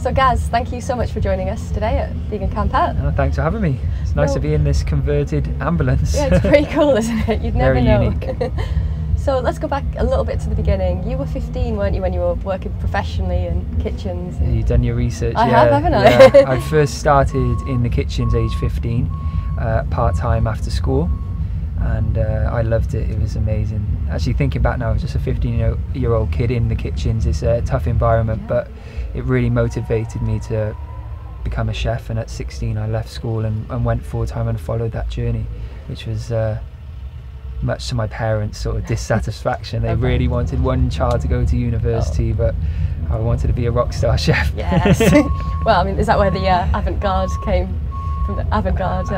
So Gaz, thank you so much for joining us today at Vegan Camp Out. Oh, thanks for having me. It's nice to be in this converted ambulance. Yeah, it's pretty cool, isn't it? You'd never know. Very unique. So let's go back a little bit to the beginning. You were 15, weren't you, when you were working professionally in kitchens? You've done your research. I have, haven't I? Yeah. I first started in the kitchens age 15, part-time after school, and I loved it. It was amazing. Actually, thinking back now, I was just a 15-year-old kid in the kitchens. It's a tough environment, but it really motivated me to become a chef. And at 16, I left school and went full-time and followed that journey, which was much to my parents' sort of dissatisfaction. They really wanted one child to go to university, but I wanted to be a Rockstar chef. Yes. Well, I mean, is that where the Avant-Garde came from? The Avant-Garde?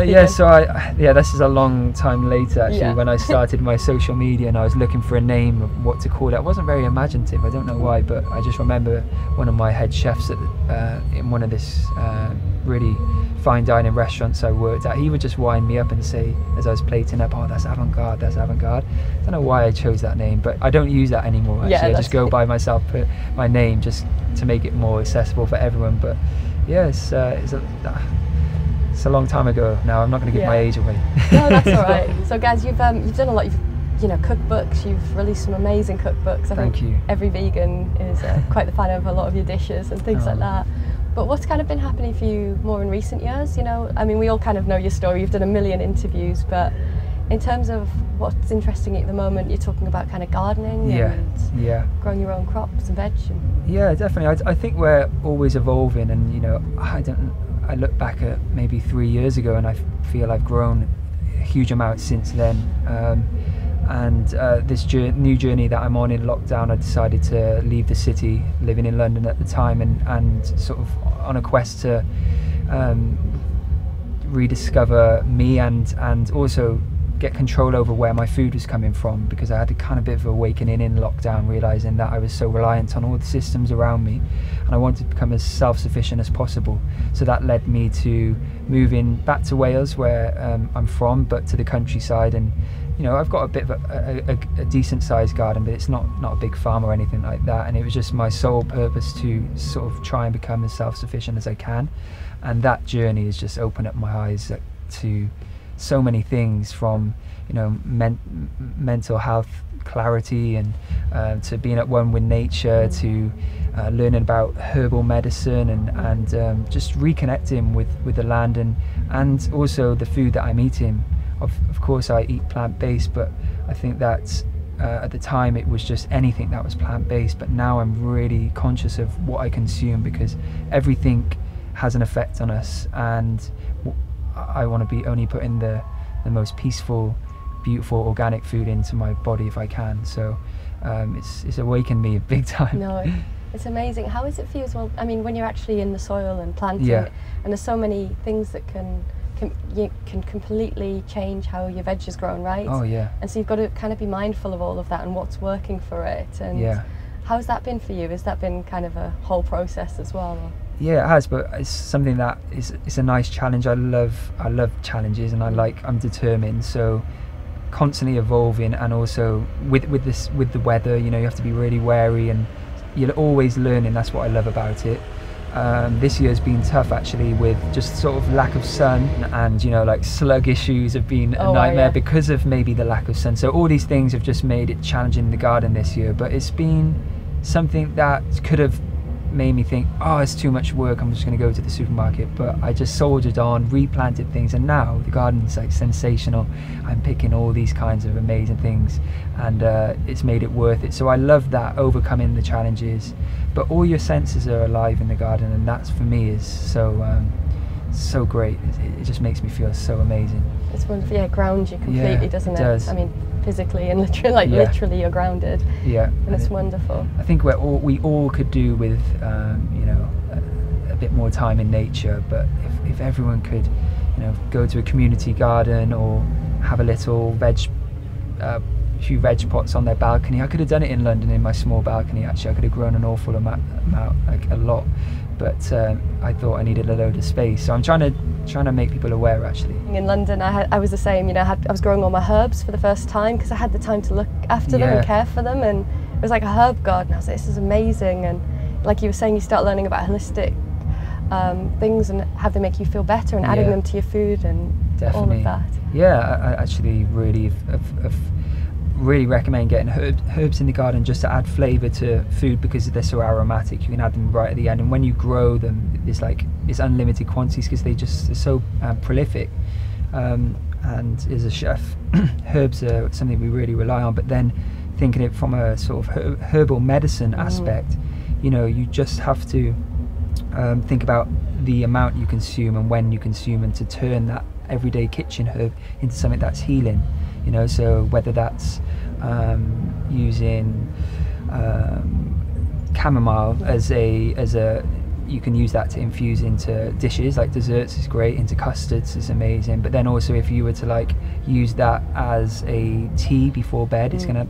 Yeah. So this is a long time later actually. When I started my social media and I was looking for a name of what to call it. I wasn't very imaginative. I don't know why, but I just remember one of my head chefs in one of this really fine dining restaurants I worked at, he would just wind me up and say, as I was plating up, "Oh, that's Avant-Garde, that's Avant-Garde." I don't know why I chose that name, but I don't use that anymore actually. I just go by myself, put my name just to make it more accessible for everyone. But yeah, it's a long time ago now. I'm not going to give my age away. No, that's all right. So Gaz, you've done a lot. You've cookbooks. You've released some amazing cookbooks. Thank you. Every vegan is quite the fan of a lot of your dishes and things like that. But what's kind of been happening for you more in recent years? I mean, we all kind of know your story. You've done a million interviews, but in terms of what's interesting at the moment, you're talking about kind of gardening and growing your own crops and veg. Yeah, definitely. I think we're always evolving, and I look back at maybe 3 years ago, and I feel I've grown a huge amount since then. And this new journey that I'm on in lockdown, I decided to leave the city, living in London at the time, and sort of on a quest to rediscover me and also get control over where my food was coming from, because I had a kind of bit of awakening in lockdown, realizing that I was so reliant on all the systems around me, and I wanted to become as self-sufficient as possible. So that led me to moving back to Wales, where I'm from, but to the countryside. And I've got a bit of a decent sized garden, but it's not a big farm or anything like that. And it was just my sole purpose to sort of try and become as self-sufficient as I can. And that journey has just opened up my eyes to so many things, from mental health clarity and to being at one with nature, to learning about herbal medicine and just reconnecting with the land and also the food that I'm eating. Of course I eat plant-based, but I think that at the time it was just anything that was plant-based, but now I'm really conscious of what I consume, because everything has an effect on us, and I want to be only putting the most peaceful, beautiful, organic food into my body if I can. So it's awakened me big time. No, it's amazing. How is it for you as well? I mean, when you're actually in the soil and planting, and there's so many things that can completely change how your veg is grown, right? Oh yeah. And so you've got to kind of be mindful of all of that and what's working for it. And how's that been for you? Has that been kind of a whole process as well? Or? Yeah, it has, but it's something that it's a nice challenge. I love challenges, and I'm determined. So constantly evolving, and also with the weather, you have to be really wary, and you're always learning. That's what I love about it. This year's been tough actually, with just sort of lack of sun, and like slug issues have been a nightmare because of maybe the lack of sun. So all these things have just made it challenging in the garden this year, but it's been something that could have made me think, oh, it's too much work, I'm just going to go to the supermarket. But I just soldiered on, replanted things, and now the garden's like sensational. I'm picking all these kinds of amazing things, and it's made it worth it. So I love that, overcoming the challenges, but all your senses are alive in the garden, and that's for me is so great. It just makes me feel so amazing. It's wonderful. Yeah, it grounds you completely, doesn't it? Does. I mean, physically and literally, literally you're grounded. Yeah, and it's wonderful. I think we all could do with a bit more time in nature, but if everyone could go to a community garden or have a little few veg pots on their balcony. I could have done it in London in my small balcony actually. I could have grown an awful amount, like a lot, but I thought I needed a load of space. So I'm trying to make people aware actually. In London I was the same, I was growing all my herbs for the first time because I had the time to look after them and care for them, and it was like a herb garden. I was like, this is amazing, and like you were saying, you start learning about holistic things and how they make you feel better, and adding them to your food and all of that. Yeah, I actually really really recommend getting herbs in the garden just to add flavour to food, because they're so aromatic. You can add them right at the end, and when you grow them, it's unlimited quantities because they're so prolific. And as a chef, herbs are something we really rely on. But then thinking it from a sort of herbal medicine aspect, you know, you just have to think about the amount you consume and when you consume, and to turn that everyday kitchen herb into something that's healing. You know, so whether that's using chamomile as a you can use that to infuse into dishes, like desserts is great, into custards is amazing. But then also, if you were to like use that as a tea before bed, it's gonna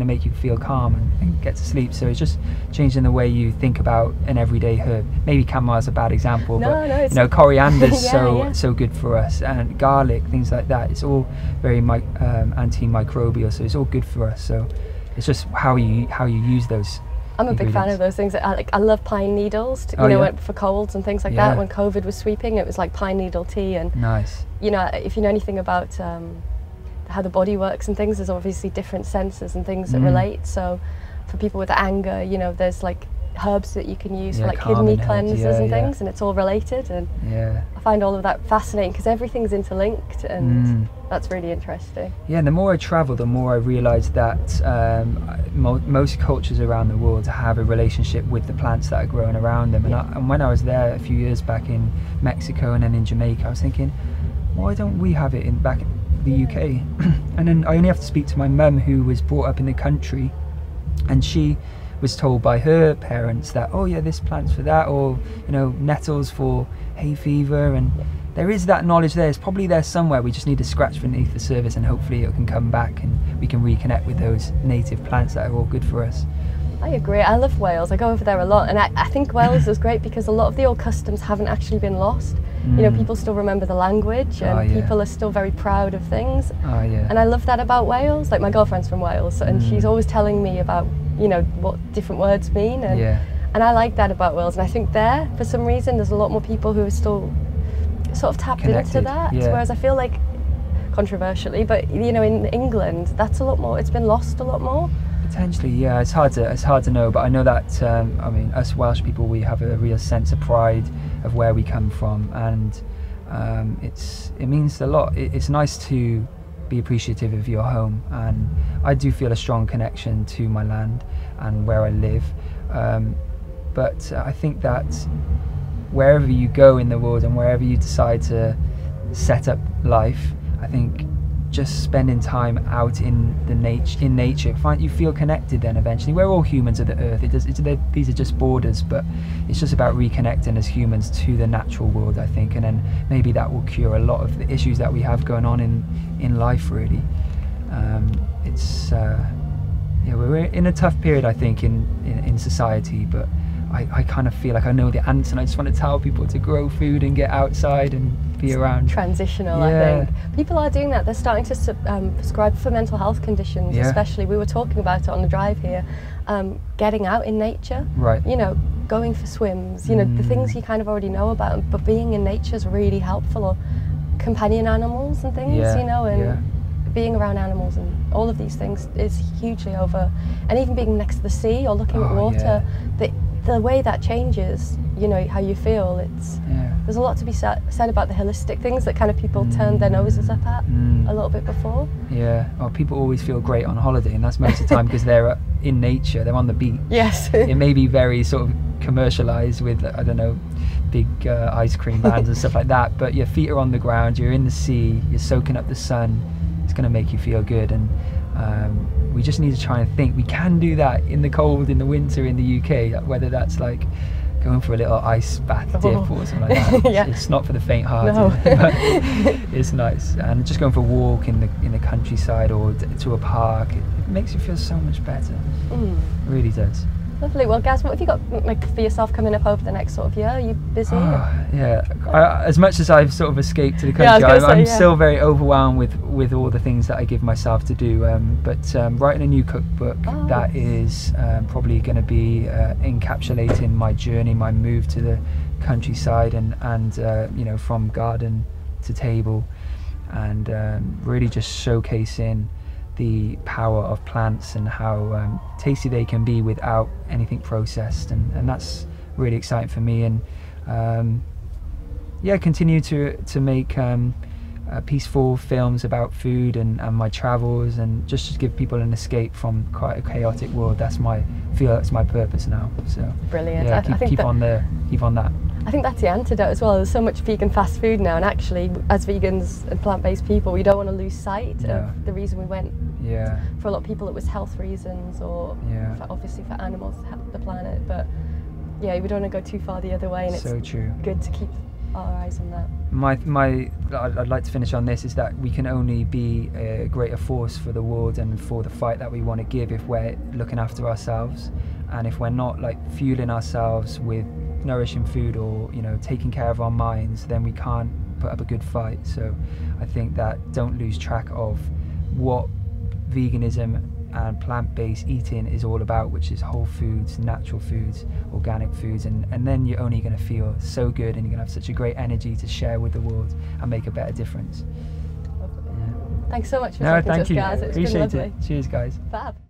make you feel calm and get to sleep. So it's just changing the way you think about an everyday herb. Maybe chamomile is a bad example, but you know, coriander's so good for us, and garlic, things like that. It's all very antimicrobial, so it's all good for us. So it's just how you use those. I'm a big fan of those things. I love pine needles, for colds and things like that. When COVID was sweeping, it was like pine needle tea. And nice. You know, if you know anything about how the body works and things, there's obviously different senses and things that relate. So for people with anger, you know, there's like herbs that you can use for like kidney cleansers and things, and it's all related. And I find all of that fascinating because everything's interlinked, and that's really interesting. Yeah, and the more I travel, the more I realise that most cultures around the world have a relationship with the plants that are growing around them. And when I was there a few years back in Mexico and then in Jamaica, I was thinking, why don't we have it back in the UK? And then I only have to speak to my mum, who was brought up in the country, and she was told by her parents that, oh yeah, this plant's for that, or you know, nettles for hay fever, and there is that knowledge there. It's probably there somewhere. We just need to scratch beneath the surface, and hopefully it can come back and we can reconnect with those native plants that are all good for us. I agree. I love Wales. I go over there a lot, and I think Wales is great because a lot of the old customs haven't actually been lost. You know, people still remember the language, and people are still very proud of things. And I love that about Wales. Like, my girlfriend's from Wales, and she's always telling me about, you know, what different words mean, and I like that about Wales. And I think there, for some reason, there's a lot more people who are still sort of tapped into that, whereas I feel like, controversially, but you know, in England, that's a lot more, it's been lost a lot more. Potentially, yeah. It's hard to know, but I know that I mean, us Welsh people, we have a real sense of pride of where we come from, and it means a lot. It's nice to be appreciative of your home, and I do feel a strong connection to my land and where I live. But I think that wherever you go in the world and wherever you decide to set up life, I think just spending time out in nature, you feel connected. Then eventually, we're all humans of the earth. These are just borders, but it's just about reconnecting as humans to the natural world, I think, and then maybe that will cure a lot of the issues that we have going on in life. Really, we're in a tough period, I think, in society, but I kind of feel like I know the answer, and I just want to tell people to grow food and get outside and be around. Transitional, I think. People are doing that. They're starting to prescribe for mental health conditions, especially. We were talking about it on the drive here. Getting out in nature, you know, going for swims, you know, the things you kind of already know about, but being in nature is really helpful. Or companion animals and things, you know, and being around animals and all of these things is hugely over. And even being next to the sea or looking at water, the way that changes, you know, how you feel. There's a lot to be said about the holistic things that kind of people turned their noses up at a little bit before. Yeah, well, people always feel great on holiday, and that's most of the time because they're in nature, they're on the beach. Yes. It may be very sort of commercialized with, I don't know, big ice cream vans and stuff like that, but your feet are on the ground, you're in the sea, you're soaking up the sun. It's going to make you feel good, and we just need to try and think we can do that in the cold, in the winter in the UK, whether that's like going for a little ice bath dip or something like that. It's not for the faint-hearted, but it's nice. And just going for a walk in the countryside or to a park, it makes you feel so much better. It really does. Lovely. Well, Gaz, what have you got like for yourself coming up over the next sort of year? Are you busy? Yeah, as much as I've sort of escaped to the country, I'm still very overwhelmed with all the things that I give myself to do. But writing a new cookbook that is probably going to be encapsulating my journey, my move to the countryside, and you know, from garden to table, and really just showcasing the power of plants and how tasty they can be without anything processed, and that's really exciting for me. And yeah, continue to make peaceful films about food and my travels, and just to give people an escape from quite a chaotic world. That's my purpose now. So brilliant. Yeah, keep on that. I think that's the antidote as well. There's so much vegan fast food now, and actually, as vegans and plant-based people, we don't want to lose sight of the reason we went. Yeah. For a lot of people, it was health reasons, or obviously for animals to help the planet. But yeah, we don't want to go too far the other way, and so it's true. Good to keep our eyes on that. I'd like to finish on this, is that we can only be a greater force for the world and for the fight that we want to give if we're looking after ourselves, and if we're not like fueling ourselves with nourishing food, or you know, taking care of our minds, then we can't put up a good fight. So I think that don't lose track of what veganism and plant-based eating is all about, which is whole foods, natural foods, organic foods, and then you're only going to feel so good, and you're going to have such a great energy to share with the world and make a better difference. Thanks so much for talking to us, Gaz. It's been lovely. Cheers, guys. Fab.